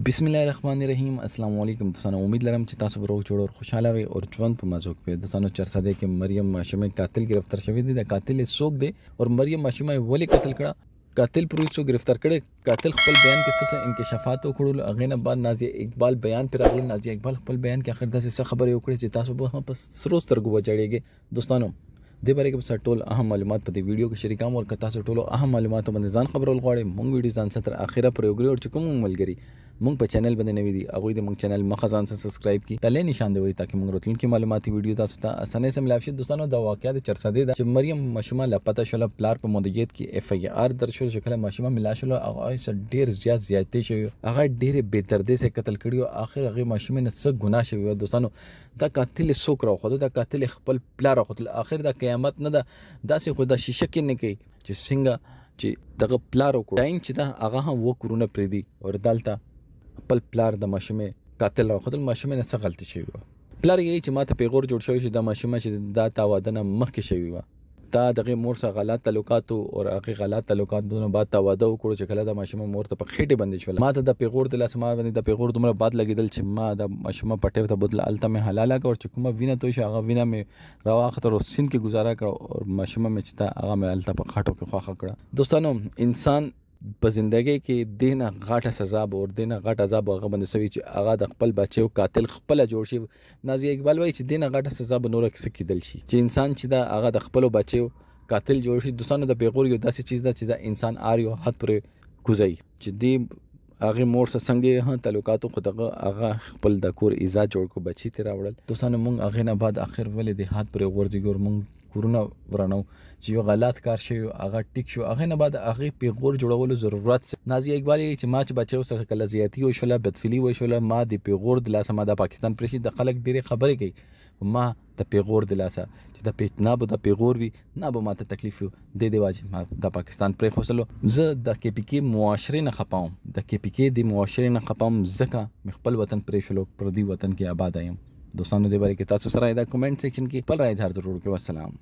बिस्मिल्लाहिर्रहमानिर्रहीम अस्सलाम वालेकुम दोस्तانو उम्मीद लरम چې تاسو به روغ جوړ او خوشاله وي او ژوند په مزه وکړئ دوستانو چرسده کې مریم ماشومه قاتل گرفتار شوی دی د قاتل څوک دی او مریم ماشومه ولې قتل کړه قاتل پولیسو گرفتار کړي قاتل خپل بیان کې څه انکشافات وکړل اغه نه بعد نازیه اقبال بیان پر راغلی نازیه اقبال خپل بیان کې اخر داسې خبرې وکړي چې تاسو به هم په سرو سترګو وچړیږئ دوستانو د باره کې په ټول اهم معلومات په دې ویډیو کې شریکوم او کتا سره ټول اهم معلومات باندې ځان خبرول غواړم مونږ ویډیو ځان ستر اخیره پر یو غری او چې کوم ملګری مونږ په چینل باندې نوی دي هغه د مونږ چینل مخه ځان سره سبسکرایب کړئ تله نشان دی وي ترڅو مونږ راتلونکي معلوماتي ویډیو تاسو ته اسانه سره ملای شي دوستانو دا واقعیا د چرسده ده چې مریم ماشومه لاپته شوه پلار په مدیریت کې اف ای آر درج شو چې کله ماشومه ملا شوه هغه ډیر زیاتې شوی هغه ډیر بے دردی سره قتل کړي او اخر هغه ماشومه نه څه ګناه شوی دوستانو دا قاتل څوک راخو دا قاتل خپل پلار راخو اخر دا قیامت نه ده داسې خو دا شیشه کې نه کوي چې څنګه چې دغه پلار وکړ ټایم چې دا هغه هم وکړونه پریدي او دالته خپل پلار د ماشومه قاتل راخو ماشومه نه څه غلطي شوی و پلار یې چې ماته پیغور جوړ شوی چې د ماشومه چې دا تاوادنه مخکې شوی و دا دغه مور سره غلط تعلقات او هغه غلط تعلقات دونه بعد تاواده وکړو چې کله د ماشومه مور ته په خېټه باندې شول ماته د پیغور د لاس ما باندې د پیغور دومره بعد لګیدل چې ما د ماشومه پټه ته بدل الته مې حلاله کړ چې کومه وینه توي شو هغه وینه مې راواخته او سین کې گزاره کړ او ماشومه مې چې هغه مې الته په خاطو کې خواخه کړ دوستانو انسان په زندګۍ کې دینه غاټه سزا او دینه غاټه عذاب هغه باندې سوي چې هغه د خپل بچو قاتل خپل جوړ شي نازیه اقبال وایي چې دینه غاټه سزا به نور کس کېدل شي چې انسان چې دا هغه د خپل بچو قاتل جوړ شي دوستانو د پیغور یو داسې چیز ده چې دا انسان آریو حد پر کوزي چې دی هغه مور سره څنګه هم تعلقاتو خو دغه هغه خپل د کور عزت جوړ کو بچی ته راوړل دوستانو مونږ هغه نه بعد اخر ولې د حد پر ورځي ګور مونږ کورونه ورانو چې یو غلط کار شي هغه ټیک شو هغه نه بعد هغه پیغور جوړولو ضرورت نازیه اقبال چې ما چې بچو سره کله زیاتی او شوله بدفعلی و شوله ما د پیغور د لاسه ما د پاکستان پرشي د خلک ډېری خبرې کوي ما د پیغور د لاسه چې د پیتنا به د پیغور وي نه به ماته تکلیف د دې واجب ما د پاکستان پر خوسلو زه د کې پی کې معاشره نه خپاوم د کې پی کې د معاشره نه خپم ځکه خپل وطن پر شلو پردي وطن کې آباد ایم دوستانو د باره کې تاسو سره دا کمنټ سیکشن کې خپل رائے اظهار ضرور وکړئ والسلام